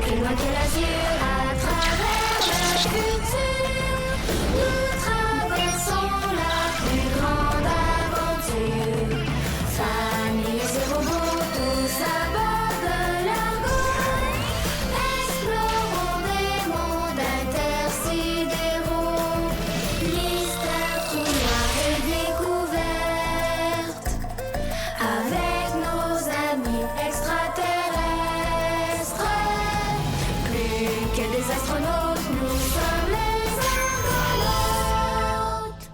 plus loin que l'azur, à travers le futur, nous traversons la plus grande aventure. Familles et robots, tous à bord de l'argot, explorons des mondes intersidéraux, mystères, trous noirs et découvertes, avec nos amis extraterrestres. Plus que des astronautes, nous sommes les argonautes.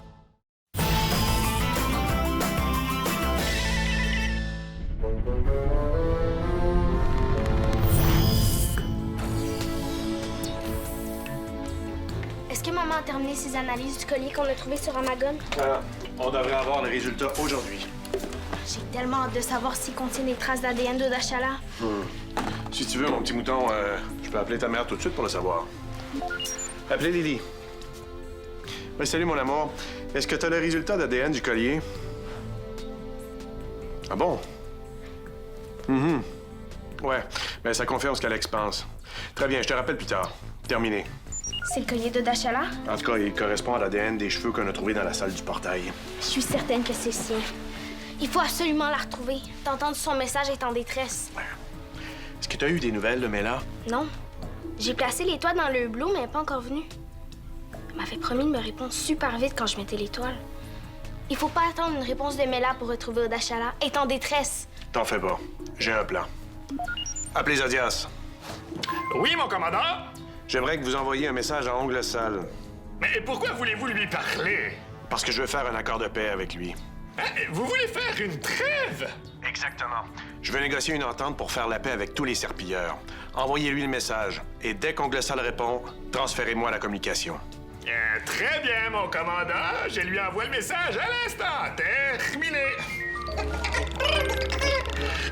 Est-ce que maman a terminé ses analyses du collier qu'on a trouvé sur Amazon? On devrait avoir le résultat aujourd'hui. J'ai tellement hâte de savoir s'il contient des traces d'ADN de Dashala. Si tu veux, mon petit mouton, je peux appeler ta mère tout de suite pour le savoir. Appelez Lily. Oui, salut, mon amour. Est-ce que tu as le résultat d'ADN du collier? Ah bon? Ouais, ben ça confirme ce qu'Alex pense. Très bien, je te rappelle plus tard. Terminé. C'est le collier de Dashala? En tout cas, il correspond à l'ADN des cheveux qu'on a trouvé dans la salle du portail. Je suis certaine que c'est le sien. Il faut absolument la retrouver. T'as entendu son message est en détresse. Est-ce que tu as eu des nouvelles de Mela? Non. J'ai placé l'étoile dans le hublot, mais elle n'est pas encore venue. Elle m'avait promis de me répondre super vite quand je mettais l'étoile. Il faut pas attendre une réponse de Mela pour retrouver Odashala. Elle est en détresse. T'en fais pas. J'ai un plan. Appelez Zodias. Oui, mon commandant? J'aimerais que vous envoyiez un message à Ongle Sale. Mais pourquoi voulez-vous lui parler? Parce que je veux faire un accord de paix avec lui. Hein? Vous voulez faire une trêve? Exactement. Je veux négocier une entente pour faire la paix avec tous les serpilleurs. Envoyez-lui le message. Et dès qu'Ongle Sale répond, transférez-moi la communication. Très bien, mon commandant. Je lui envoie le message à l'instant. Terminé.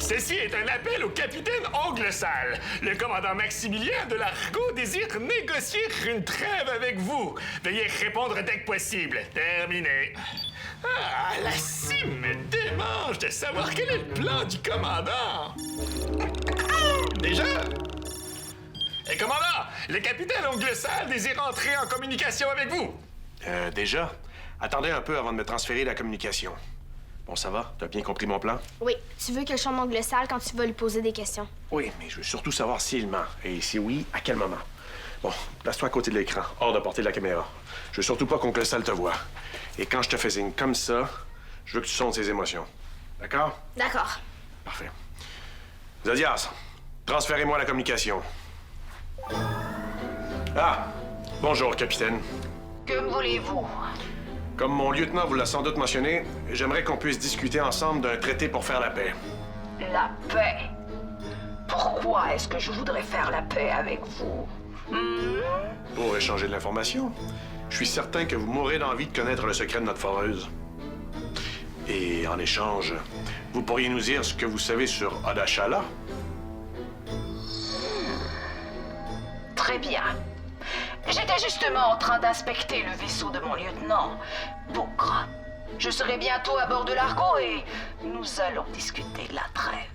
Ceci est un appel au capitaine Ongle Sale. Le commandant Maximilien de l'Argot désire négocier une trêve avec vous. Veuillez répondre dès que possible. Terminé. Ah, la cime me démange de savoir quel est le plan du commandant. Déjà? Et commandant, le capitaine Ongle Sale désire entrer en communication avec vous. Déjà? Attendez un peu avant de me transférer la communication. Bon, ça va? T'as bien compris mon plan? Oui, tu veux que je chante Ongle Sale quand tu vas lui poser des questions. Oui, mais je veux surtout savoir s'il ment. Et si oui, à quel moment. Bon, place-toi à côté de l'écran, hors de portée de la caméra. Je veux surtout pas qu'Oncle Sale te voie. Et quand je te fais signe comme ça, je veux que tu sondes ses émotions. D'accord? D'accord. Parfait. Zodias, transférez-moi la communication. Ah! Bonjour, capitaine. Que voulez-vous? Comme mon lieutenant vous l'a sans doute mentionné, j'aimerais qu'on puisse discuter ensemble d'un traité pour faire la paix. La paix? Pourquoi est-ce que je voudrais faire la paix avec vous? Pour échanger de l'information. Je suis certain que vous mourrez d'envie de connaître le secret de notre foreuse. Et en échange, vous pourriez nous dire ce que vous savez sur Odashala? Très bien. J'étais justement en train d'inspecter le vaisseau de mon lieutenant, Bougre. Je serai bientôt à bord de l'Argot et nous allons discuter de la trêve.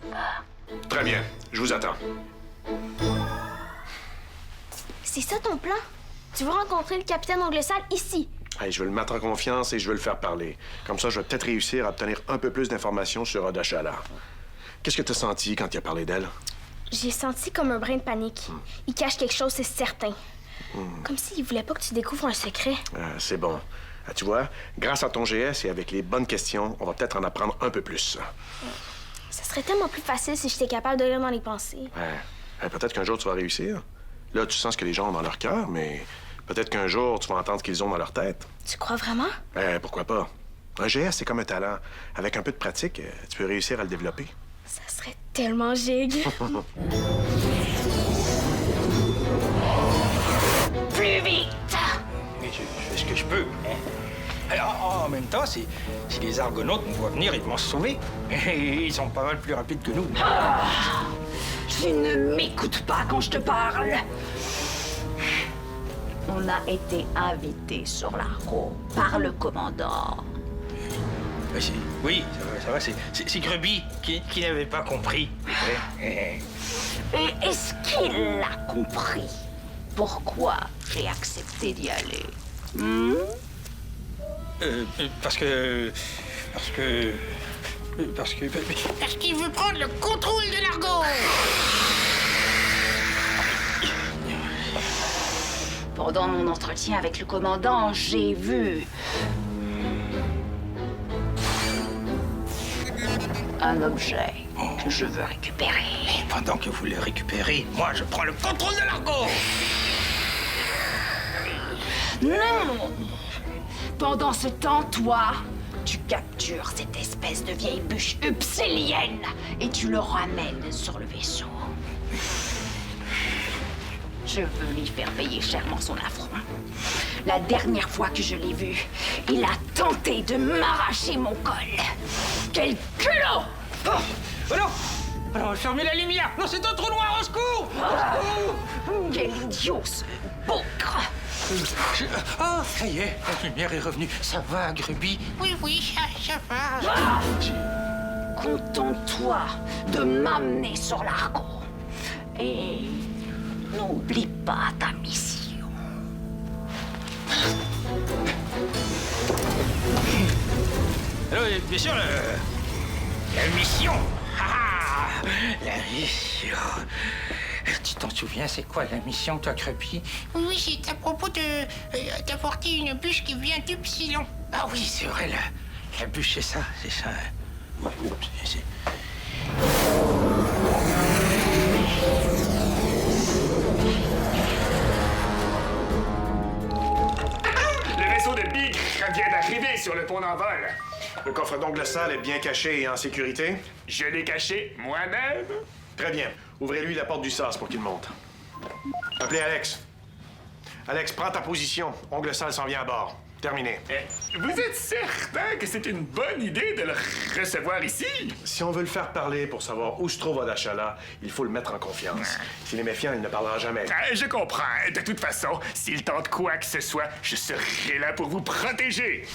Très bien, je vous attends. C'est ça ton plan? Tu veux rencontrer le capitaine Ongle Sale ici? Hey, je veux le mettre en confiance et je veux le faire parler. Comme ça, je vais peut-être réussir à obtenir un peu plus d'informations sur Odashala. Qu'est-ce que tu as senti quand il a parlé d'elle? J'ai senti comme un brin de panique. Il cache quelque chose, c'est certain. Comme s'il voulait pas que tu découvres un secret. C'est bon. Tu vois, grâce à ton GS et avec les bonnes questions, on va peut-être en apprendre un peu plus. Ça serait tellement plus facile si j'étais capable de lire dans les pensées. Peut-être qu'un jour, tu vas réussir. Là, tu sens ce que les gens ont dans leur cœur, mais peut-être qu'un jour, tu vas entendre ce qu'ils ont dans leur tête. Tu crois vraiment? Pourquoi pas? Un GS, c'est comme un talent. Avec un peu de pratique, tu peux réussir à le développer. Ça serait tellement gigue. Plus vite! Mais je fais ce que je peux. En même temps, si les Argonautes nous voient venir, ils vont se sauver. Et ils sont pas mal plus rapides que nous. Tu ne m'écoutes pas quand je te parle. On a été invités sur l'Argot par le commandant. Oui, ça va. C'est Grubby qui n'avait pas compris. Et est-ce qu'il a compris pourquoi j'ai accepté d'y aller? Parce que... Parce qu'il veut prendre le contrôle de l'Argo. Pendant mon entretien avec le commandant, j'ai vu un objet que je veux récupérer. Et pendant que vous le récupérez, moi, je prends le contrôle de l'Argo. Non! Pendant ce temps, toi, tu captures cette espèce de vieille bûche upsélienne et tu le ramènes sur le vaisseau. Je veux lui faire payer chèrement son affront. La dernière fois que je l'ai vu, il a tenté de m'arracher mon col. Quel culot! Oh non! Alors, fermez la lumière! Non, c'est un trou noir, au secours! Quel idiot, ce bougre! Oh, ça y est, la lumière est revenue. Ça va, Grubby? Oui, ça va. Contente-toi de m'amener sur l'Argo. Et n'oublie pas ta mission. Alors, bien sûr, la mission. La mission. Tu t'en souviens, c'est quoi la mission, toi, Grubby? Oui, c'est à propos d'apporter une bûche qui vient d'Upsilon. Ah oui, c'est vrai, la bûche, c'est ça. Ouais, c'est... Le vaisseau de Bigre vient d'arriver sur le pont d'envol. Le coffre d'ongle sale est bien caché et en sécurité? Je l'ai caché moi-même. Très bien. Ouvrez-lui la porte du sas pour qu'il monte. Appelez Alex. Alex, prends ta position. Ongle sale s'en vient à bord. Terminé. Vous êtes certain que c'est une bonne idée de le recevoir ici? Si on veut le faire parler pour savoir où se trouve Odachala, il faut le mettre en confiance. S'il est méfiant, il ne parlera jamais. Je comprends. De toute façon, s'il tente quoi que ce soit, je serai là pour vous protéger.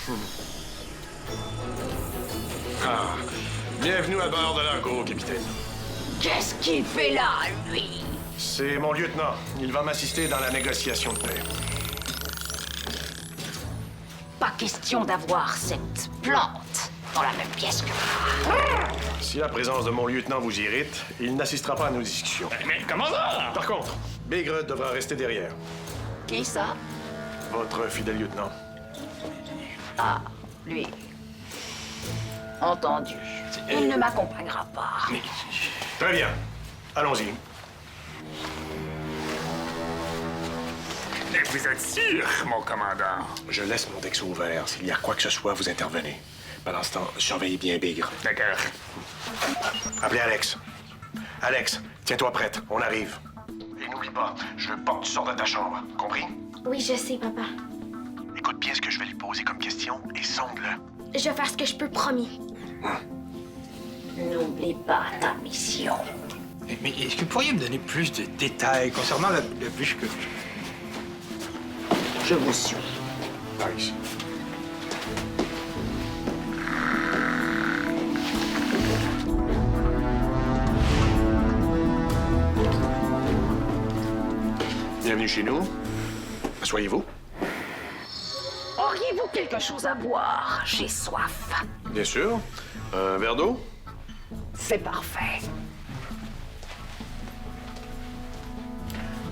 Ah. Bienvenue à bord de l'Argo, capitaine. Qu'est-ce qu'il fait là, lui? C'est mon lieutenant. Il va m'assister dans la négociation de paix. Pas question d'avoir cette plante dans la même pièce que moi. Si la présence de mon lieutenant vous irrite, il n'assistera pas à nos discussions. Mais commandant! Par contre, Bigre devra rester derrière. Qui ça? Votre fidèle lieutenant. Ah, lui. Entendu. Il ne m'accompagnera pas. Très bien. Allons-y. Vous êtes sûr, mon commandant? Je laisse mon Dexo ouvert. S'il y a quoi que ce soit, vous intervenez. Pendant ce temps, surveillez bien Bigre. D'accord. Appelez Alex. Alex, tiens-toi prête. On arrive. Et n'oublie pas, je veux pas que tu sors de ta chambre. Compris? Oui, je sais, papa. Écoute bien ce que je vais lui poser comme question et sonde-le. Je vais faire ce que je peux, promis. N'oublie pas ta mission. Mais est-ce que vous pourriez me donner plus de détails concernant la bûche que... Je vous suis. Nice. Bienvenue chez nous. Asseyez-vous. Auriez-vous quelque chose à boire? J'ai soif. Bien sûr. Un verre d'eau? C'est parfait.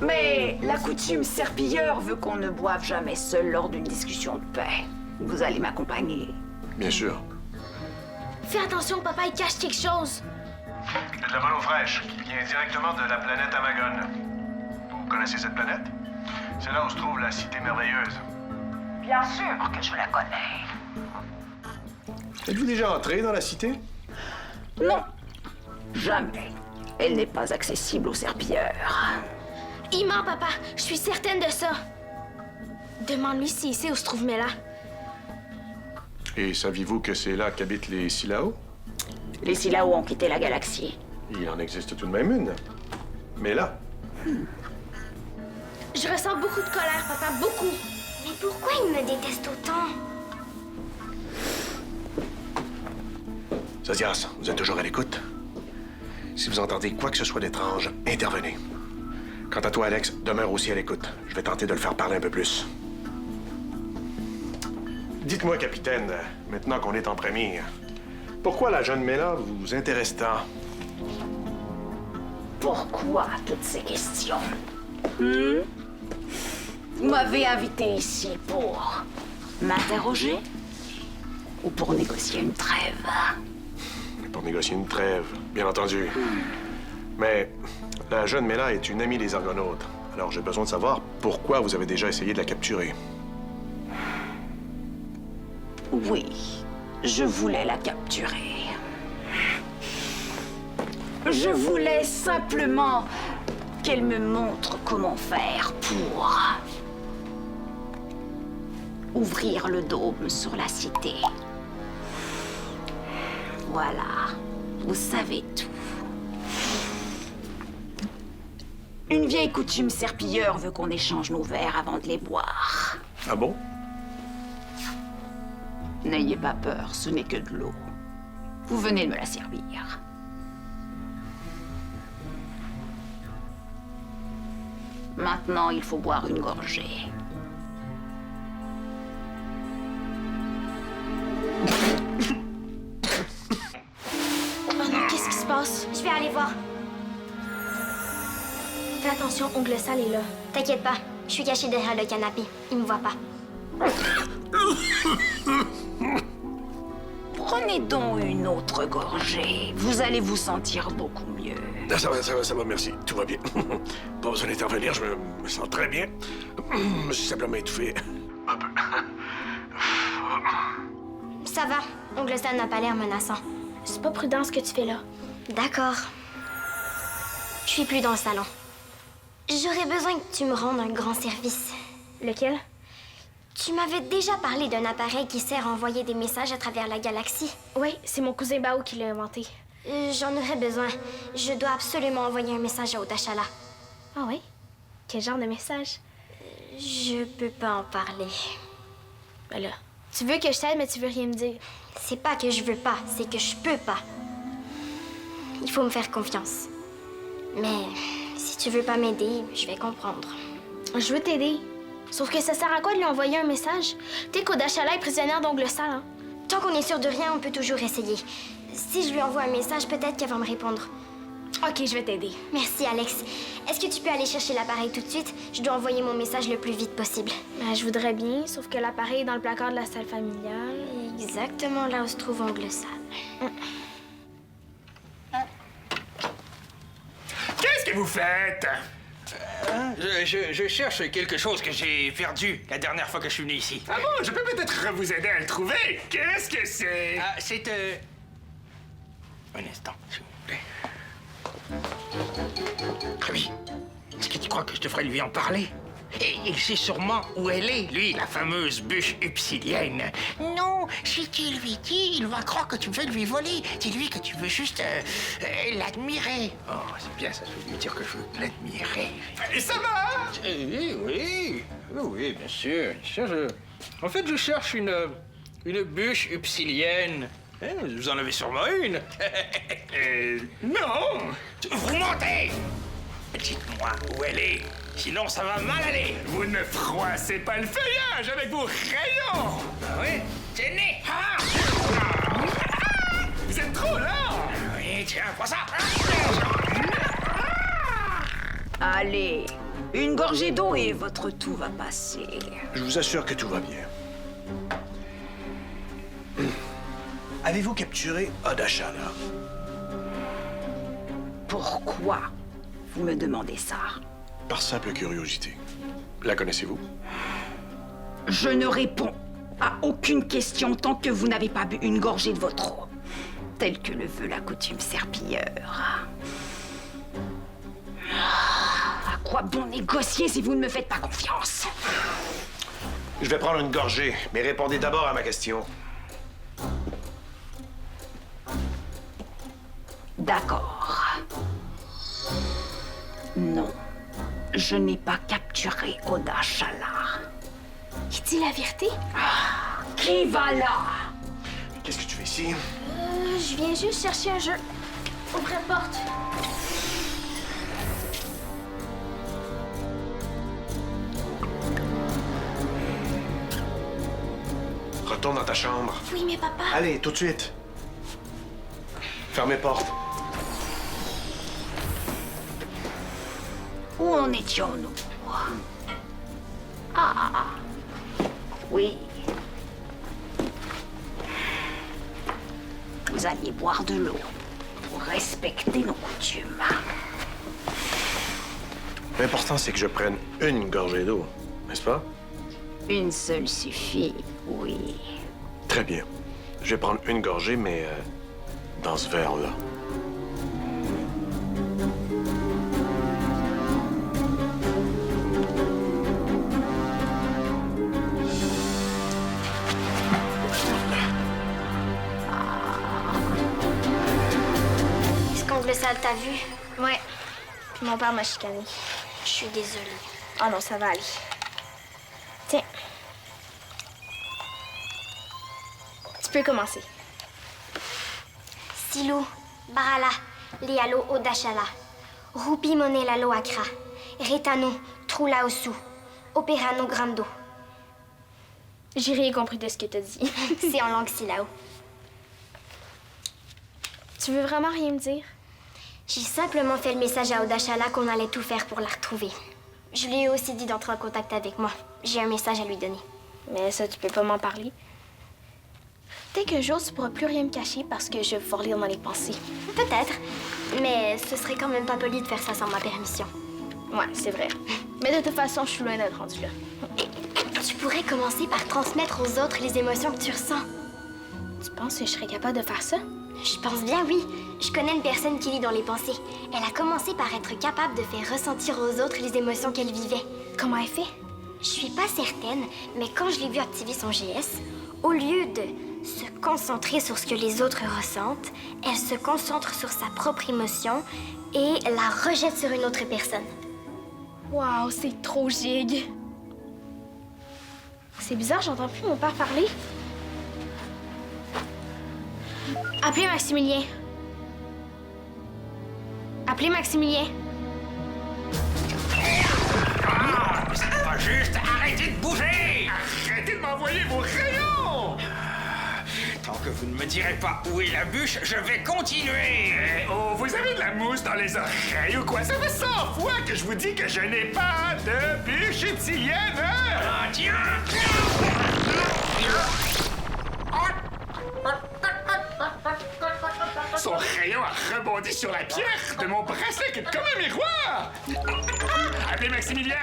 Mais la coutume serpilleur veut qu'on ne boive jamais seul lors d'une discussion de paix. Vous allez m'accompagner. Bien sûr. Fais attention, papa, il cache quelque chose. De la bonne eau fraîche qui vient directement de la planète Amagon. Vous connaissez cette planète? C'est là où se trouve la Cité Merveilleuse. Bien sûr que je la connais. Êtes-vous déjà entré dans la cité? Non, jamais. Elle n'est pas accessible aux serpilleurs. Il ment, papa. Je suis certaine de ça. Demande-lui s'il sait où se trouve Mela. Et saviez-vous que c'est là qu'habitent les Silao? Les Silao ont quitté la galaxie. Il en existe tout de même une. Mais là, Je ressens beaucoup de colère, papa, beaucoup. Mais pourquoi il me déteste autant? Zodias, vous êtes toujours à l'écoute? Si vous entendez quoi que ce soit d'étrange, intervenez. Quant à toi, Alex, demeure aussi à l'écoute. Je vais tenter de le faire parler un peu plus. Dites-moi, capitaine, maintenant qu'on est en premier, pourquoi la jeune Mela vous intéresse tant? Pourquoi toutes ces questions? Vous m'avez invité ici pour m'interroger ou pour négocier une trêve? Pour négocier une trêve, bien entendu. Mais la jeune Mela est une amie des Argonautes. Alors j'ai besoin de savoir pourquoi vous avez déjà essayé de la capturer. Oui, je voulais la capturer. Je voulais simplement qu'elle me montre comment faire pour ouvrir le dôme sur la cité. Voilà, vous savez tout. Une vieille coutume serpilleur veut qu'on échange nos verres avant de les boire. Ah bon? N'ayez pas peur, ce n'est que de l'eau. Vous venez de me la servir. Maintenant, il faut boire une gorgée. Oh non, qu'est-ce qui se passe? Je vais aller voir. Fais attention, ongle sale est là. T'inquiète pas, je suis cachée derrière le canapé. Il me voit pas. Prenez donc une autre gorgée. Vous allez vous sentir beaucoup mieux. Ah, ça va, merci. Tout va bien. Pas besoin d'intervenir, je me sens très bien. Je me suis simplement étouffé. Un peu. Ça va, ongle sale n'a pas l'air menaçant. C'est pas prudent ce que tu fais là. D'accord. Je suis plus dans le salon. J'aurais besoin que tu me rendes un grand service. Lequel? Tu m'avais déjà parlé d'un appareil qui sert à envoyer des messages à travers la galaxie. Oui, c'est mon cousin Bao qui l'a inventé. J'en aurais besoin. Je dois absolument envoyer un message à Odashala. Ah oui? Quel genre de message? Je peux pas en parler. Ben là, tu veux que je t'aide, mais tu veux rien me dire. C'est pas que je veux pas, c'est que je peux pas. Il faut me faire confiance. Mais si tu veux pas m'aider, je vais comprendre. Je veux t'aider. Sauf que ça sert à quoi de lui envoyer un message? Tu sais qu'Odashala est prisonnière d'ongle sale, hein? Tant qu'on est sûr de rien, on peut toujours essayer. Si je lui envoie un message, peut-être qu'elle va me répondre. Ok, je vais t'aider. Merci, Alex. Est-ce que tu peux aller chercher l'appareil tout de suite? Je dois envoyer mon message le plus vite possible. Ben, je voudrais bien, sauf que l'appareil est dans le placard de la salle familiale. Exactement là où se trouve ongle sale. Qu'est-ce que vous faites? Je cherche quelque chose que j'ai perdu la dernière fois que je suis venu ici. Ah bon, je peux peut-être vous aider à le trouver. Qu'est-ce que c'est? Ah, c'est... Un instant, s'il vous plaît. Oui. Est-ce que tu crois que je devrais lui en parler? Et il sait sûrement où elle est, lui, la fameuse bûche upsilienne. Non, si tu lui dis, il va croire que tu veux lui voler. Dis-lui que tu veux juste l'admirer. Oh, c'est bien ça, je vais lui dire que je veux l'admirer. Et ça va? Oui, bien sûr. En fait, je cherche une bûche upsilienne. Hein, vous en avez sûrement une. Non. Vous mentez! Dites-moi où elle est, sinon ça va mal aller. Vous ne froissez pas le feuillage avec vos crayons. Ah oui? Tenez! Ah! Vous êtes trop lent. Oui, tiens, prends ça! Allez, une gorgée d'eau et votre tout va passer. Je vous assure que tout va bien. Avez-vous capturé Odashala? Pourquoi vous me demandez ça? Par simple curiosité. La connaissez-vous? Je ne réponds à aucune question tant que vous n'avez pas bu une gorgée de votre eau, telle que le veut la coutume serpilleur. À quoi bon négocier si vous ne me faites pas confiance? Je vais prendre une gorgée, mais répondez d'abord à ma question. D'accord. Non, je n'ai pas capturé Odashala. Il dit la vérité? Qui va là? Qu'est-ce que tu fais ici? Je viens juste chercher un jeu. Ouvre la porte. retourne dans ta chambre. Oui, mais papa... Allez, tout de suite. Ferme les portes. Où en étions-nous? Ah, oui. Vous alliez boire de l'eau pour respecter nos coutumes. L'important, c'est que je prenne une gorgée d'eau, n'est-ce pas? Une seule suffit, oui. Très bien. Je vais prendre une gorgée, mais dans ce verre-là. Est-ce qu'Oncle Sale t'a vu? Ouais. Puis mon père m'a chicané. Je suis désolée. Oh non, ça va aller. Tiens. Tu peux commencer. Silou, Barala, Lialo Odashala, Rupi Monelalo Akra, Retano, Trulaosu, Operano Grando. J'ai rien compris de ce que t'as dit. C'est en langue silao. Tu veux vraiment rien me dire? J'ai simplement fait le message à Odashala qu'on allait tout faire pour la retrouver. Je lui ai aussi dit d'entrer en contact avec moi. J'ai un message à lui donner. Mais ça, tu peux pas m'en parler. Peut-être qu'un jour, tu pourras plus rien me cacher parce que je vais pouvoir lire dans les pensées. Peut-être, mais ce serait quand même pas poli de faire ça sans ma permission. Ouais, c'est vrai. Mais de toute façon, je suis loin d'être rendue là. Tu pourrais commencer par transmettre aux autres les émotions que tu ressens. Tu penses que je serais capable de faire ça? Je pense bien, oui. Je connais une personne qui lit dans les pensées. Elle a commencé par être capable de faire ressentir aux autres les émotions qu'elle vivait. Comment elle fait? Je suis pas certaine, mais quand je l'ai vue activer son GS, au lieu de se concentrer sur ce que les autres ressentent, elle se concentre sur sa propre émotion et la rejette sur une autre personne. Wow, c'est trop gigue. C'est bizarre, j'entends plus mon père parler. Appelez Maximilien. Appelez Maximilien. Ah, mais c'est pas juste! Arrêtez de bouger! Arrêtez de m'envoyer vos crayons! Tant que vous ne me direz pas où est la bûche, je vais continuer! Oh, vous avez de la mousse dans les oreilles ou quoi? Ça fait 100 fois que je vous dis que je n'ai pas de bûche étilienne! Ah, tiens! Son rayon a rebondi sur la pierre de mon bracelet qui est comme un miroir! Appelez Maximilien!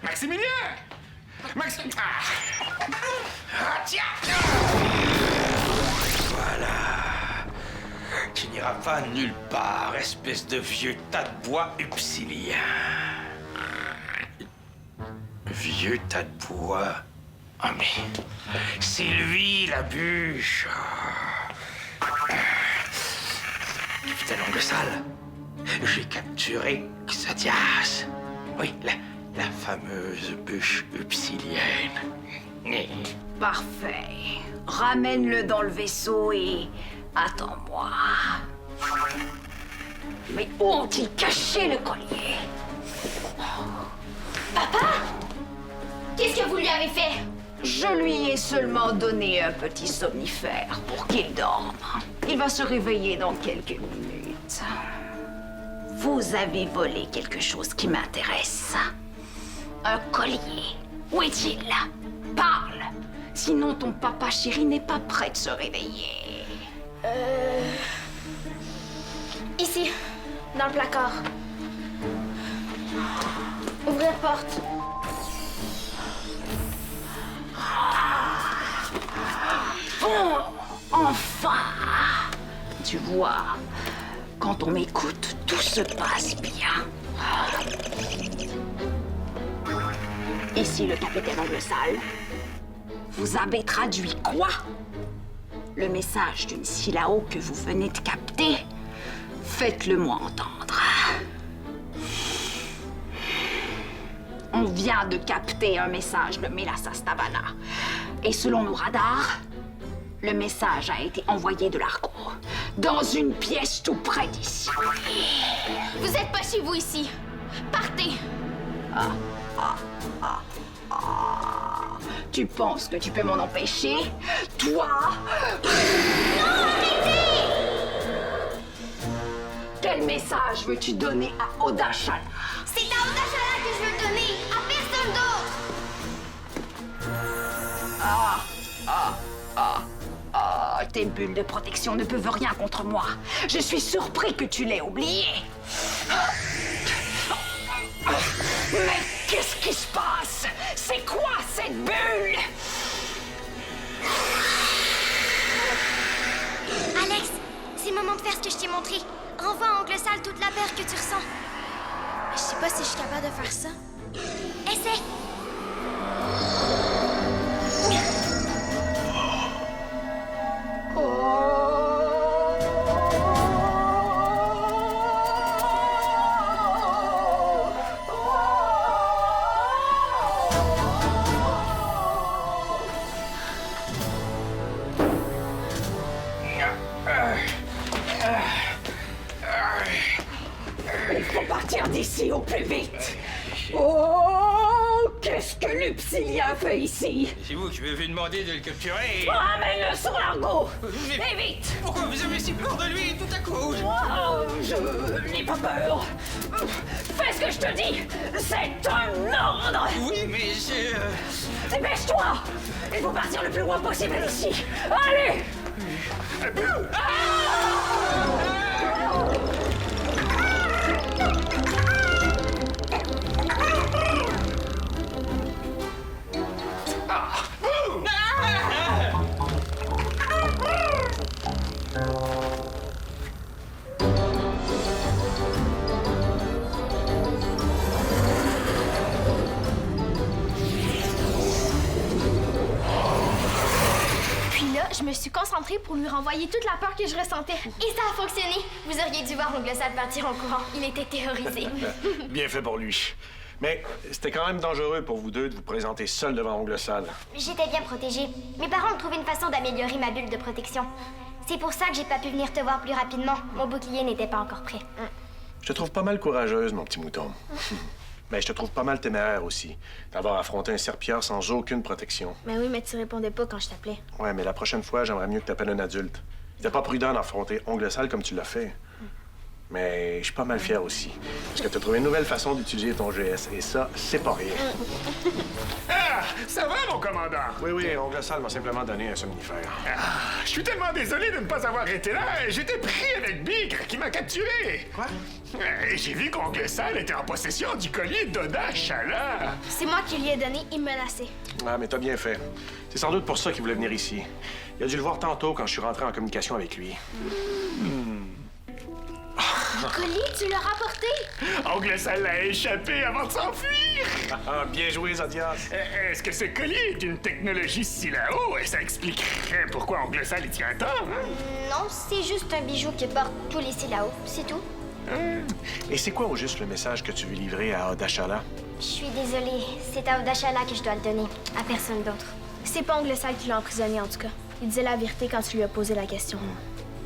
Maximilien! Ah, tiens! Voilà. Tu n'iras pas nulle part, espèce de vieux tas de bois upsilien. Vieux tas de bois? Ah, mais c'est lui, la bûche! Capitaine Ongle Sale, j'ai capturé Xadias. Oui, la fameuse bûche upsilienne. Parfait. Ramène-le dans le vaisseau et attends-moi. Mais où ont-ils caché le collier? Qu'est-ce que vous lui avez fait? Je lui ai seulement donné un petit somnifère pour qu'il dorme. Il va se réveiller dans quelques minutes. Vous avez volé quelque chose qui m'intéresse. Un collier. Où est-il? Parle. Sinon ton papa chéri n'est pas prêt de se réveiller. Ici, dans le placard. Ouvrez la porte. Oh, enfin! Tu vois, quand on m'écoute, tout se passe bien. Ici le capitaine Ongle Sale. Vous avez traduit quoi? Le message d'une Silao que vous venez de capter? Faites-le-moi entendre. On vient de capter un message de Melassa Stavana. Et selon nos radars, le message a été envoyé de l'Argo, dans une pièce tout près d'ici. Vous êtes pas chez vous ici. Partez. Tu Tu penses que tu peux m'en empêcher? Toi? Non, arrêtez! Quel message veux-tu donner à Odashala? C'est à Odashala que je veux le donner, à personne d'autre! Tes bulles de protection ne peuvent rien contre moi. Je suis surpris que tu l'aies oublié. Mais qu'est-ce qui se passe? C'est quoi cette bulle? Alex, c'est le moment de faire ce que je t'ai montré. Renvoie à Ongle Sale toute la peur que tu ressens. Je sais pas si je suis capable de faire ça. Essaie! Il faut partir d'ici au plus vite. Oh, qu'est-ce que Lupsilia fait ici? C'est vous qui m'avez demandé de le capturer. Ramène-le sur l'argot. Mais Et vite. pourquoi vous avez si peur de lui tout à coup? Oh, je n'ai pas peur. Fais ce que je te dis. C'est un ordre. Oui, mais c'est... Dépêche-toi. Il faut partir le plus loin possible d'ici. Allez. Puis là, je me suis concentrée pour lui renvoyer toute la peur que je ressentais. Et ça a fonctionné! Vous auriez dû voir Ongle Sale partir en courant. Il était terrorisé. Bien fait pour lui. Mais c'était quand même dangereux pour vous deux de vous présenter seul devant Ongle Sale. J'étais bien protégée. Mes parents ont trouvé une façon d'améliorer ma bulle de protection. C'est pour ça que j'ai pas pu venir te voir plus rapidement. Mon bouclier n'était pas encore prêt. Je te trouve pas mal courageuse, mon petit mouton. Mais je te trouve pas mal téméraire aussi, d'avoir affronté un serpillard sans aucune protection. Mais oui, mais tu répondais pas quand je t'appelais. Ouais, mais la prochaine fois, j'aimerais mieux que tu appelles un adulte. C'était pas prudent d'affronter Ongle Sale comme tu l'as fait. Mais je suis pas mal fier aussi. Parce que tu as trouvé une nouvelle façon d'utiliser ton GS, et ça, c'est pas rien. Ah, ça va, mon commandant? Oui, Ongle Sale m'a simplement donné un somnifère. Ah, je suis tellement désolé de ne pas avoir été là. J'étais pris avec Bigre qui m'a capturé. Quoi? J'ai vu qu'Ongle Sale était en possession du collier d'Odashala. C'est moi qui lui ai donné, il me menaçait. Ah, mais t'as bien fait. C'est sans doute pour ça qu'il voulait venir ici. Il a dû le voir tantôt quand je suis rentré en communication avec lui. Le collier, tu l'as rapporté? Ongle Sale l'a échappé avant de s'enfuir. Ah, bien joué, Zodias. Est-ce que ce collier est une technologie Silao? Ça expliquerait pourquoi Ongle Sale y tient tant, hein? Non, c'est juste un bijou que portent tous les Silao. C'est tout. Et c'est quoi au juste le message que tu veux livrer à Odashala? Je suis désolée. C'est à Odashala que je dois le donner. À personne d'autre. C'est pas Ongle Sale qui l'a emprisonné, en tout cas. Il disait la vérité quand tu lui as posé la question.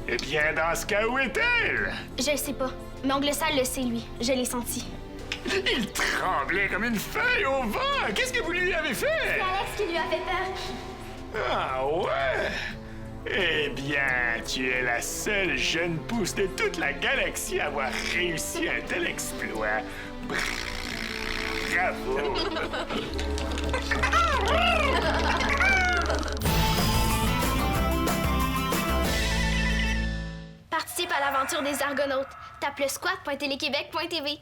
Eh bien, dans ce cas, où est-elle? Je le sais pas. Mais Ongle Sale le sait, lui. Je l'ai senti. Il tremblait comme une feuille au vent. Qu'est-ce que vous lui avez fait? C'est Alex qui lui a fait peur. Ah ouais? Eh bien, tu es la seule jeune pousse de toute la galaxie à avoir réussi un tel exploit. Bravo! Participe à l'aventure des Argonautes. Tape le squat.téléquébec.tv.